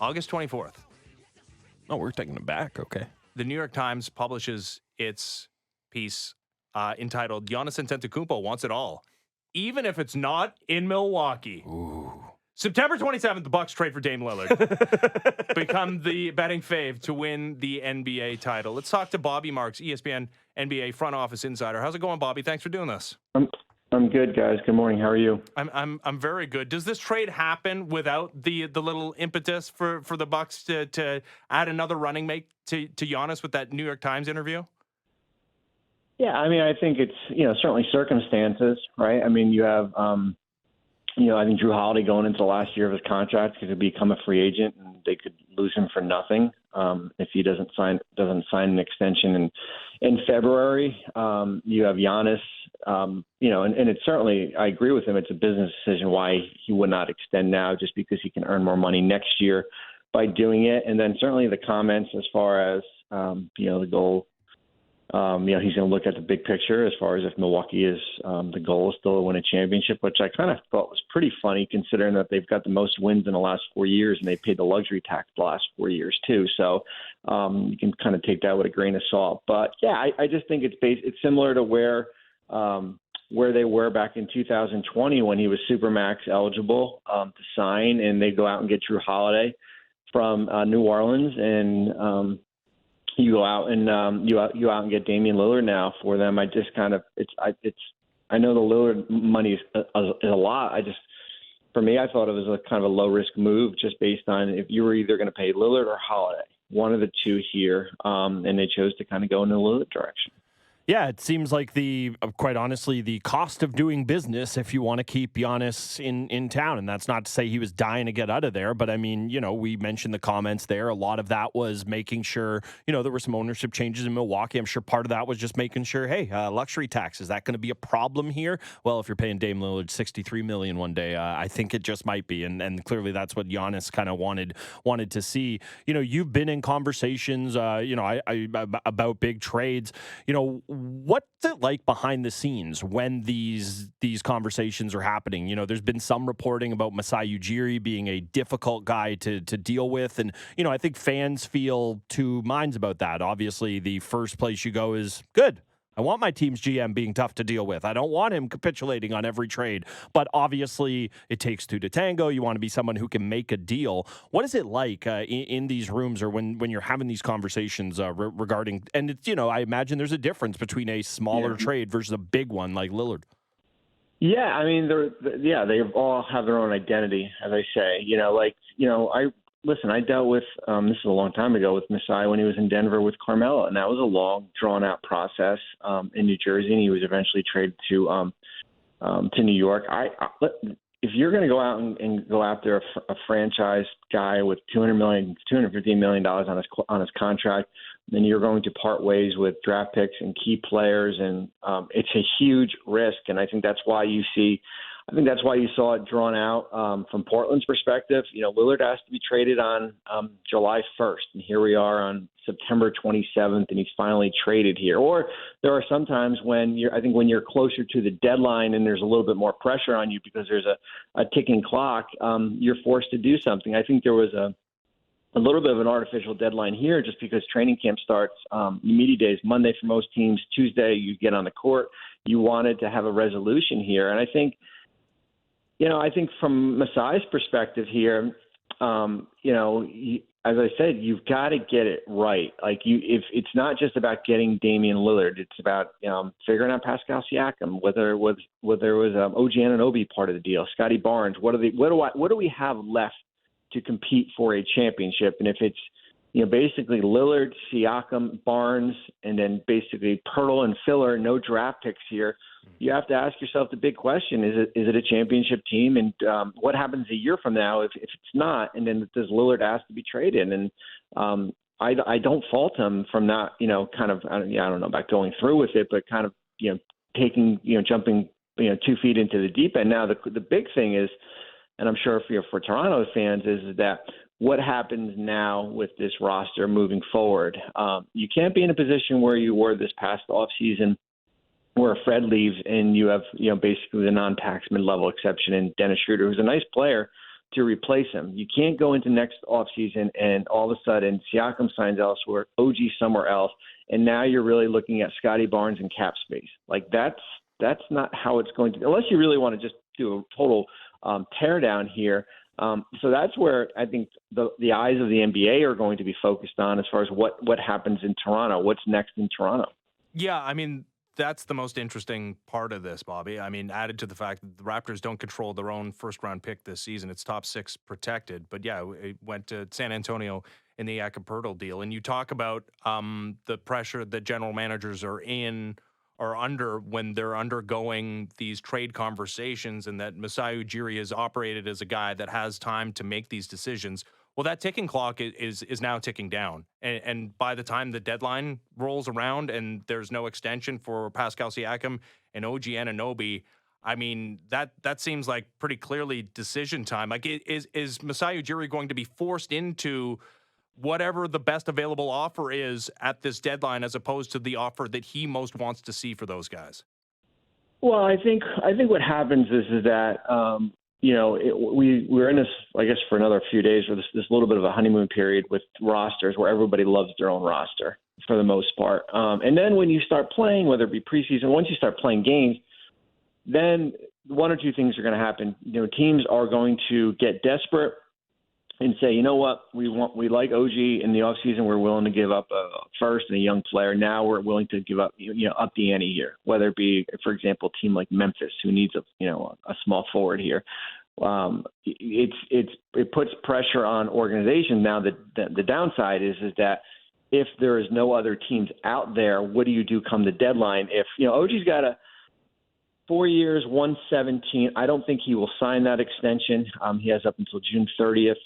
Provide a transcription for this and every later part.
August 24th. Oh, we're taking it back. Okay. The New York Times publishes its piece entitled Giannis Antetokounmpo Wants It All, even if it's not in Milwaukee. Ooh. September 27th, the Bucks trade for Dame Lillard. Become the betting fave to win the NBA title. Let's talk to Bobby Marks, ESPN NBA front office insider. How's it going, Bobby? Thanks for doing this. I'm good, guys. Good morning. How are you? I'm very good. Does this trade happen without the little impetus for the Bucks to add another running mate to Giannis with that New York Times interview? Yeah, I mean, I think it's, certainly circumstances, right? I mean, you have, I think Drew Holiday going into the last year of his contract could become a free agent, and they could lose him for nothing if he doesn't sign an extension in February. You have Giannis, and it's certainly, I agree with him, it's a business decision why he would not extend now, just because he can earn more money next year by doing it. And then certainly the comments as far as the goal. He's going to look at the big picture as far as if Milwaukee is the goal is still to win a championship, which I kind of thought was pretty funny considering that they've got the most wins in the last 4 years and they paid the luxury tax the last 4 years too. So you can kind of take that with a grain of salt. But yeah, I just think it's similar to where they were back in 2020 when he was Supermax eligible to sign, and they go out and get Drew Holiday from New Orleans, and you go out and you out and get Damian Lillard now for them. I just kind of I know the Lillard money is a lot. For me, I thought it was a kind of a low risk move just based on if you were either going to pay Lillard or Holiday, one of the two here, and they chose to kind of go in the Lillard direction. Yeah, it seems like quite honestly, the cost of doing business if you want to keep Giannis in town. And that's not to say he was dying to get out of there. But I mean, we mentioned the comments there. A lot of that was making sure, there were some ownership changes in Milwaukee. I'm sure part of that was just making sure, hey, luxury tax, is that going to be a problem here? Well, if you're paying Dame Lillard $63 million one day, I think it just might be. And clearly that's what Giannis kind of wanted to see. You've been in conversations, about big trades. What's it like behind the scenes when these conversations are happening? There's been some reporting about Masai Ujiri being a difficult guy to deal with. And, I think fans feel two minds about that. Obviously, the first place you go is good. I want my team's GM being tough to deal with. I don't want him capitulating on every trade. But obviously, it takes two to tango. You want to be someone who can make a deal. What is it like in these rooms or when you're having these conversations regarding? And it's, I imagine there's a difference between a smaller trade versus a big one like Lillard. Yeah, I mean, they all have their own identity, as I say. I dealt with, this is a long time ago, with Masai when he was in Denver with Carmelo, and that was a long, drawn-out process in New Jersey, and he was eventually traded to New York. If you're going to go out and go after a franchise guy with $250 million on his contract, then you're going to part ways with draft picks and key players, and it's a huge risk, and I think that's why you saw it drawn out from Portland's perspective. Lillard has to be traded on July 1st, and here we are on September 27th, and he's finally traded here. Or there are some times when you're closer to the deadline and there's a little bit more pressure on you because there's a ticking clock, you're forced to do something. I think there was a little bit of an artificial deadline here just because training camp starts, media days, Monday for most teams, Tuesday you get on the court. You wanted to have a resolution here, and I think from Masai's perspective here, as I said, you've got to get it right. If it's not just about getting Damian Lillard, it's about figuring out Pascal Siakam, whether it was OG Anunoby part of the deal, Scotty Barnes. What do we have left to compete for a championship? And if it's basically Lillard, Siakam, Barnes, and then basically Pirtle and filler, no draft picks here, you have to ask yourself the big question: Is it a championship team? And what happens a year from now if it's not? And then does Lillard ask to be traded? And I don't fault him from not, I don't know about going through with it, but kind of jumping 2 feet into the deep end. Now the big thing is, and I'm sure for Toronto fans, is that what happens now with this roster moving forward? You can't be in a position where you were this past offseason, where Fred leaves and you have basically the non-tax mid-level exception in Dennis Schroeder, who's a nice player, to replace him. You can't go into next offseason and all of a sudden Siakam signs elsewhere, OG somewhere else, and now you're really looking at Scotty Barnes and cap space. Like that's not how it's going to be, unless you really want to just do a total tear down here. So that's where I think the eyes of the NBA are going to be focused on as far as what happens in Toronto, what's next in Toronto. Yeah, I mean, that's the most interesting part of this, Bobby. I mean, added to the fact that the Raptors don't control their own first-round pick this season. It's top 6 protected. But, yeah, it went to San Antonio in the Jakob deal. And you talk about the pressure that general managers are under when they're undergoing these trade conversations, and that Masai Ujiri has operated as a guy that has time to make these decisions. Well, that ticking clock is now ticking down. And by the time the deadline rolls around and there's no extension for Pascal Siakam and OG Anunoby, I mean, that seems like pretty clearly decision time. Like, is Masai Ujiri going to be forced into whatever the best available offer is at this deadline as opposed to the offer that he most wants to see for those guys? Well, I think what happens is that we're in this, I guess, for another few days, or this little bit of a honeymoon period with rosters where everybody loves their own roster for the most part. And then when you start playing, whether it be preseason, once you start playing games, then one or two things are going to happen. Teams are going to get desperate and say, you know what, we like OG in the offseason. We're willing to give up a first and a young player. Now we're willing to give up, up the ante here, whether it be, for example, a team like Memphis who needs a small forward here. It puts pressure on organizations. Now the downside is that if there is no other teams out there, what do you do come the deadline? If OG's got a 4 years, 117. I don't think he will sign that extension. He has up until June 30th.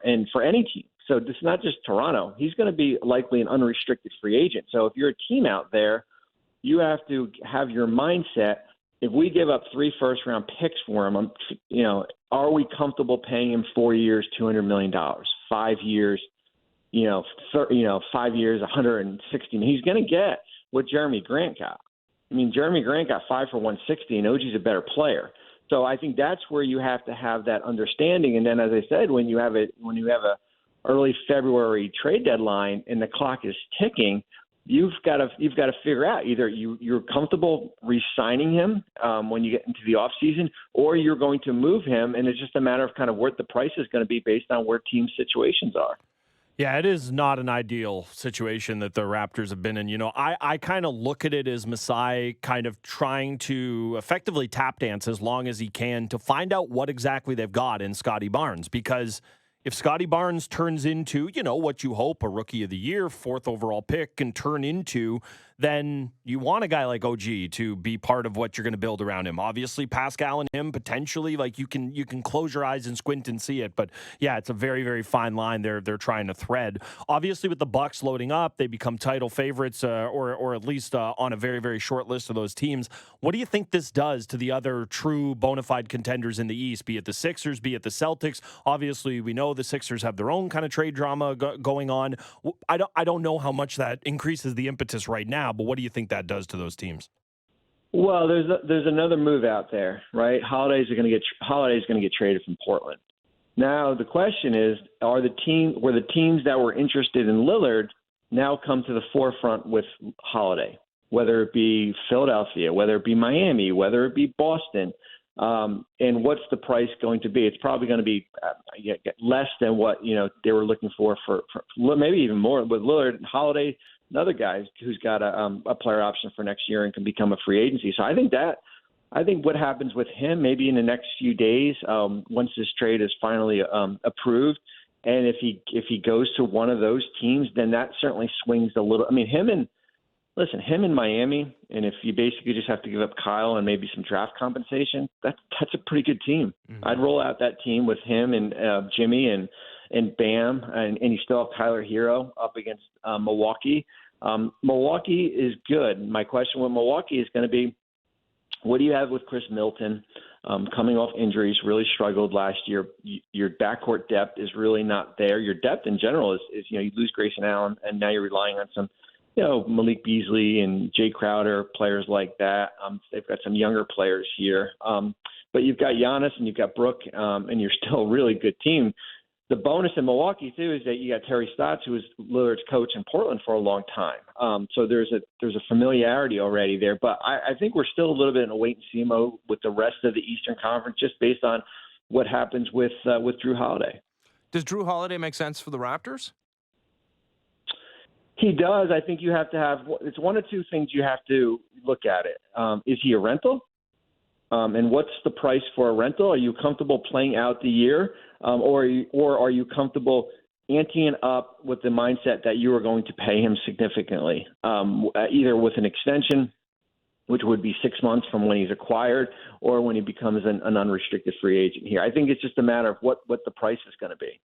And for any team, so this is not just Toronto, he's going to be likely an unrestricted free agent. So if you're a team out there, you have to have your mindset. If we give up 3 first-round picks for him, are we comfortable paying him 4 years, $200 million, 5 years, 5 years, 160? He's going to get what Jeremy Grant got. I mean, Jeremy Grant got 5 for 160, and OG's a better player. So I think that's where you have to have that understanding. And then, as I said, when you have a early February trade deadline and the clock is ticking, you've got to figure out either you're comfortable re-signing him when you get into the offseason, or you're going to move him, and it's just a matter of kind of what the price is going to be based on where team situations are. Yeah, it is not an ideal situation that the Raptors have been in. I kind of look at it as Masai kind of trying to effectively tap dance as long as he can to find out what exactly they've got in Scotty Barnes. Because if Scotty Barnes turns into, what you hope, a rookie of the year, 4th overall pick can turn into, then you want a guy like OG to be part of what you're going to build around him. Obviously, Pascal and him potentially, like you can close your eyes and squint and see it, but yeah, it's a very, very fine line they're trying to thread. Obviously, with the Bucks loading up, they become title favorites, or at least on a very, very short list of those teams. What do you think this does to the other true bona fide contenders in the East, be it the Sixers, be it the Celtics? Obviously, we know the Sixers have their own kind of trade drama going on. I don't know how much that increases the impetus right now, but what do you think that does to those teams? Well, there's another move out there, right? Holiday's going to get traded from Portland. Now the question is, were the teams that were interested in Lillard now come to the forefront with Holiday, whether it be Philadelphia, whether it be Miami, whether it be Boston, and what's the price going to be? It's probably going to be less than what they were looking for maybe even more with Lillard, Holiday. Another guy who's got a player option for next year and can become a free agency. So I think what happens with him maybe in the next few days, once this trade is finally approved, and if he goes to one of those teams, then that certainly swings a little. I mean, him in Miami, and if you basically just have to give up Kyle and maybe some draft compensation, that's a pretty good team. Mm-hmm. I'd roll out that team with him and Jimmy and Bam, and you still have Tyler Hero up against Milwaukee. Milwaukee is good. My question with Milwaukee is going to be, what do you have with Chris Middleton coming off injuries, really struggled last year? Your backcourt depth is really not there. Your depth in general is you lose Grayson Allen, and now you're relying on some Malik Beasley and Jay Crowder, players like that. They've got some younger players here. But but you've got Giannis and you've got Brook, and you're still a really good team. The bonus in Milwaukee too is that you got Terry Stotts, who was Lillard's coach in Portland for a long time. So there's a familiarity already there. But I think we're still a little bit in a wait and see mode with the rest of the Eastern Conference, just based on what happens with Drew Holiday. Does Drew Holiday make sense for the Raptors? He does. I think you have to have – it's one of two things you have to look at it. Is he a rental? And what's the price for a rental? Are you comfortable playing out the year, or are you comfortable anteing up with the mindset that you are going to pay him significantly, either with an extension, which would be 6 months from when he's acquired, or when he becomes an unrestricted free agent here? I think it's just a matter of what the price is going to be.